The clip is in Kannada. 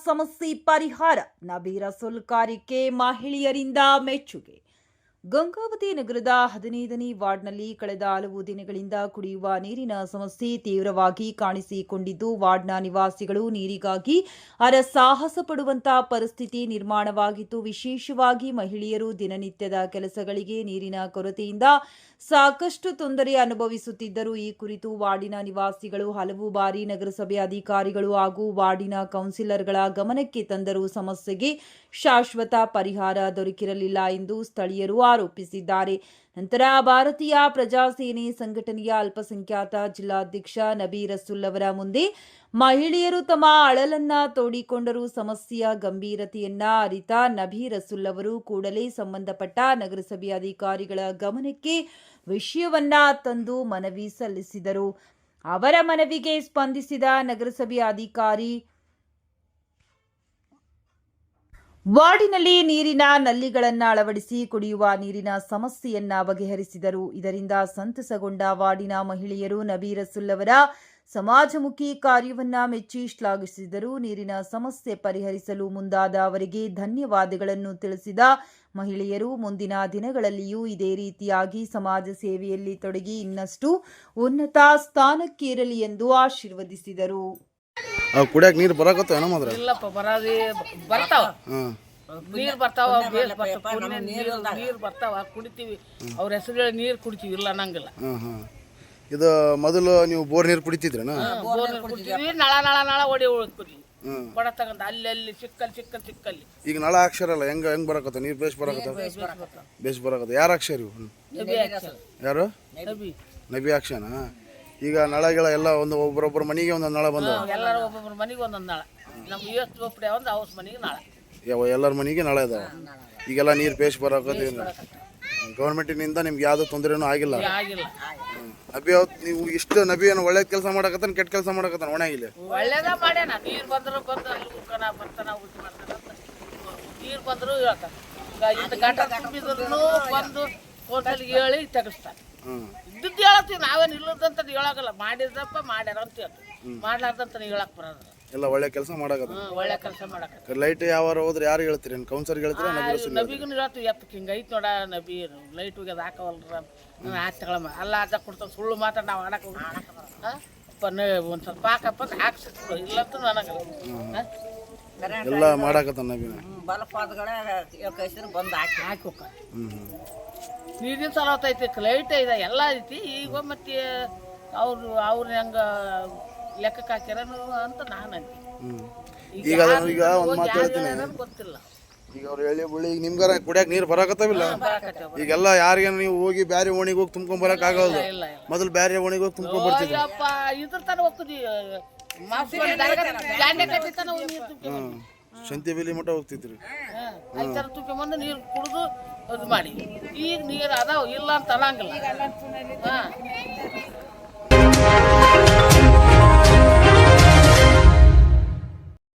ಸಮಸ್ಯೆ ಪರಿಹಾರ. ನಬಿ ರಸೂಲ್ ಕಾರ್ಯಕ್ಕೆ ಮಹಿಳೆಯರಿಂದ ಮೆಚ್ಚುಗೆ. ಗಂಗಾವತಿ ನಗರದ 15ನೇ ವಾರ್ಡ್ನಲ್ಲಿ ಕಳೆದ ಹಲವು ದಿನಗಳಿಂದ ಕುಡಿಯುವ ನೀರಿನ ಸಮಸ್ಯೆ ತೀವ್ರವಾಗಿ ಕಾಣಿಸಿಕೊಂಡಿದ್ದು, ವಾರ್ಡ್ನ ನಿವಾಸಿಗಳು ನೀರಿಗಾಗಿ ಹರಸಾಹಸ ಪಡುವಂತಹ ಪರಿಸ್ಥಿತಿ ನಿರ್ಮಾಣವಾಗಿತ್ತು. ವಿಶೇಷವಾಗಿ ಮಹಿಳೆಯರು ದಿನನಿತ್ಯದ ಕೆಲಸಗಳಿಗೆ ನೀರಿನ ಕೊರತೆಯಿಂದ ಸಾಕಷ್ಟು ತೊಂದರೆ ಅನುಭವಿಸುತ್ತಿದ್ದರು. ಈ ಕುರಿತು ವಾರ್ಡಿನ ನಿವಾಸಿಗಳು ಹಲವು ಬಾರಿ ನಗರಸಭೆ ಅಧಿಕಾರಿಗಳು ಹಾಗೂ ವಾರ್ಡಿನ ಕೌನ್ಸಿಲರ್ಗಳ ಗಮನಕ್ಕೆ ತಂದರೂ ಸಮಸ್ಯೆಗೆ ಶಾಶ್ವತ ಪರಿಹಾರ ದೊರಕಿರಲಿಲ್ಲ ಎಂದು ಸ್ಥಳೀಯರು ಆರೋಪಿಸಿದ್ದಾರೆ. ನಂತರ ಭಾರತೀಯ ಪ್ರಜಾಸೇನೆ ಸಂಘಟನೆಯ ಅಲ್ಪಸಂಖ್ಯಾತ ಜಿಲ್ಲಾಧ್ಯಕ್ಷ ನಬಿ ರಸೂಲ್ ಅವರ ಮುಂದೆ ಮಹಿಳೆಯರು ತಮ್ಮ ಅಳಲನ್ನ ತೋಡಿಕೊಂಡರು. ಸಮಸ್ಯೆಯ ಗಂಭೀರತೆಯನ್ನ ಅರಿತ ನಬಿ ರಸೂಲ್ ಅವರು ಕೂಡಲೇ ಸಂಬಂಧಪಟ್ಟ ನಗರಸಭೆ ಅಧಿಕಾರಿಗಳ ಗಮನಕ್ಕೆ ವಿಷಯವನ್ನ ತಂದು ಮನವಿ ಸಲ್ಲಿಸಿದರು. ಅವರ ಮನವಿಗೆ ಸ್ಪಂದಿಸಿದ ನಗರಸಭೆ ಅಧಿಕಾರಿ ವಾರ್ಡಿನಲ್ಲಿ ನೀರಿನ ನಲ್ಲಿಗಳನ್ನು ಅಳವಡಿಸಿ ಕುಡಿಯುವ ನೀರಿನ ಸಮಸ್ಯೆಯನ್ನ ಬಗೆಹರಿಸಿದರು. ಇದರಿಂದ ಸಂತಸಗೊಂಡ ವಾರ್ಡಿನ ಮಹಿಳೆಯರು ನಬಿ ರಸೂಲ್ ಅವರ ಸಮಾಜಮುಖಿ ಕಾರ್ಯವನ್ನ ಮೆಚ್ಚಿ ಶ್ಲಾಘಿಸಿದರು. ನೀರಿನ ಸಮಸ್ಯೆ ಪರಿಹರಿಸಲು ಮುಂದಾದ ಅವರಿಗೆ ಧನ್ಯವಾದಗಳನ್ನು ತಿಳಿಸಿದ ಮಹಿಳೆಯರು ಮುಂದಿನ ದಿನಗಳಲ್ಲಿಯೂ ಇದೇ ರೀತಿಯಾಗಿ ಸಮಾಜ ಸೇವೆಯಲ್ಲಿ ತೊಡಗಿ ಇನ್ನಷ್ಟು ಉನ್ನತ ಸ್ಥಾನಕ್ಕೇರಲಿ ಎಂದು ಆಶೀರ್ವದಿಸಿದರು. ಕುಡಿಯಕ್ಕೆ ನೀರು ಬರಕತ್ತೇನ ಮಾತ್ರ ಇಲ್ಲಪ್ಪ ಬರೋದೇ ಬರ್ತಾವ ನೀರು ಬರ್ತಾವ ನೀರು ಬರ್ತಾವ ಕುಡಿತೀವಿ. ಅವ್ರ ಹೆಸರು ನೀರು ಕುಡಿತೀವಿ ಇಲ್ಲ ಅನ್ನಂಗಿಲ್ಲ. ಇದು ಮೊದಲು ನೀವು ಬೋರ್ ನೀರು ಕುಡಿತಿದ್ರನ? ಬೋರ್ ನೀರು ಕುಡಿತೀವಿ. ನಳ ನಳ ನಳ ಹೊಡಿ ಕುಡಿತೀವಿ ಕೊಡ ತಗೊಂಡು ಅಲ್ಲಿ ಚಿಕ್ಕಲ್ಲಿ ಈಗ ನಳ ಅಕ್ಷರಲ್ಲ ಹೆಂಗ್ ಬರಕತ್ತ ನೀರು ಬೇಸ್ ಬರಕತ್ತ ಬೇಸ್ ಬರಕತ್ತ ಯಾರ ಅಕ್ಷರ ಇವು? ಯಾರು? ನಬಿ ಅಕ್ಷನ. ಈಗ ನಳಗಳ ಎಲ್ಲ ಒಂದು ಒಬ್ಬರೊಬ್ಬರ ಮನೆಗೆ ಒಂದೊಂದು ನಳ ಬಂದ ಎಲ್ಲರೂ ಒಬ್ಬೊಬ್ಬರ ಮನೆಗೆ ಒಂದೊಂದು ನಳ. ನಮ್ಮ ಎಷ್ಟು ಒಬ್ಬರೇ ಒಂದು ಹೌಸ್ ಮನೆಗೆ ನಳ. ಎಲ್ಲರ ಮನೆಗೆ ನಳ ಇದಾವ. ಈಗೆಲ್ಲ ನೀರು ಬೇಸ್ ಬರಕತ್ತ. ಗೌರ್ಮೆಂಟಿನಿಂದ ನಿಮ್ಗೆ ಯಾವ್ದು ತೊಂದರೆನೂ ಆಗಿಲ್ಲ. ನಬಿ ನೀವು ಇಷ್ಟು ನಬಿ ಏನು ಒಳ್ಳೆ ಕೆಲಸ ಮಾಡಕತ್ತಾನ ಕೆಟ್ಟ ಕೆಲಸ ಮಾಡಕತ್ತಾನ? ಒಣಗಿಲ್ಲ ಒಳ್ಳೇದ ಮಾಡ್ಯಾನ. ನೀರು ಬಂದ್ರು ಬಂದು ಅಲ್ಲಿ ಉಳ್ಕನ ಬರ್ತಾನ ಊಟ ಮಾಡ್ತಾನ. ನೀರು ಬಂದ್ರು ಹೇಳ್ತಾನ. ಇಂಥ ಗಂಟ ತುಂಬಿದ್ರು ಬಂದು ಹೋಟೆಲ್ಗೆ ಹೇಳಿ ತೆಗಿಸ್ತಾನೆ. ಇದ್ದದ್ದು ಹೇಳತ್ತೀವಿ. ನಾವೇನು ಇಲ್ಲದಂತ ಹೇಳಾಗಲ್ಲ. ಮಾಡಿದ್ರಪ್ಪ ಮಾಡ್ಯಾರ ಅಂತ ಹೇಳ್ತೀವಿ. ಮಾಡ್ಲಾರ್ದಂತ ಹೇಳಕ್ ಬರೋದು. ಎಲ್ಲ ಒಳ್ಳೆ ಕೆಲಸ ಮಾಡಕತ್ತ. ಒಳ್ಳೆ ಕೆಲಸ ಮಾಡಕ. ಲೈಟ್ ಯಾವ ಹೋದ್ರೆ ಯಾರು ಹೇಳ್ತೀರಿ? ಕೌನ್ಸರ್ ಹೇಳ್ತೀರಾ? ನಬಿಗೂ ಹೇಳ್ತೀವಿ. ಎತ್ತಕ್ಕೆ ಹಿಂಗೆ ಐತ್ ನೋಡ ನಬಿ ಲೈಟ್ ಹೋಗ್ಯದ ಹಾಕವಲ್ರ ಆಯ್ತು ತಗೊಳಮ್ಮ ಅಲ್ಲ ಅದ ಕೊಡ್ತಾನೆ. ಸುಳ್ಳು ಮಾತಾಡಿ ನಾವು ಆಡಕ್ಕೆ ಒಂದು ಸ್ವಲ್ಪ ಹಾಕಪ್ಪ ಹಾಕ್ಸಿತ್ತು. ಇಲ್ಲಂತ ನನಗಲ್ಲ ಎಲ್ಲ ಮಾಡಕತ್ತ ನಬಿನ ಬಂದು ಹಾಕಿ ಹೋಗ. ನೀರಿನ ಸಲವತ್ತೈತಿ, ಲೈಟ್ ಇದೆ, ಎಲ್ಲ ಐತಿ. ಈಗ ಮತ್ತೆ ಅವ್ರು ಹೆಂಗ ಲೆಕ್ಕಕ್ಕೆ ಹಾಕ್ಯಾರನು ಅಂತ ನಾನು ಈಗ ಒಂದು ಮಾತು ಹೇಳ್ತೀನಿ. ಗೊತ್ತಿಲ್ಲ. ಈಗ ಅವ್ರು ಹೇಳಿ ಬುಳ್ಳಿ ಈಗ ನಿಮ್ಗಾರ ಕುಡಿಯಕ್ಕೆ ನೀರು ಬರಾಕತ್ತಾವಿಲ್ಲ. ಈಗೆಲ್ಲ ಯಾರಿಗೇನು ನೀವು ಹೋಗಿ ಬ್ಯಾರೆ ಓಣಿಗೆ ಹೋಗಿ ತುಂಬ್ಕೊಂಡ್ ಬರಕ್ ಆಗೋದು. ಮೊದಲು ಬ್ಯಾರೆ ಓಣಿಗೆ ಹೋಗಿ ತುಂಬ್ಕೊಂಡ್ ಬರ್ತಿದ್ವಿ. ಇದ್ರ ತನ ಹೋಗ್ತಿದ್ವಿ. ಶಂತಿ ಬೆಲಿ ಮಠ ಹೋಗ್ತಿದ್ರಿ. ಐತರ ತುಂಬ್ಕೊಂಬಂದು ನೀರು ಕುಡಿದು ಅದು ಮಾಡಿ. ಈಗ ನೀರು ಅದಾವ ಇಲ್ಲ ಅಂತ ಅನ್ನಂಗಿಲ್ಲ.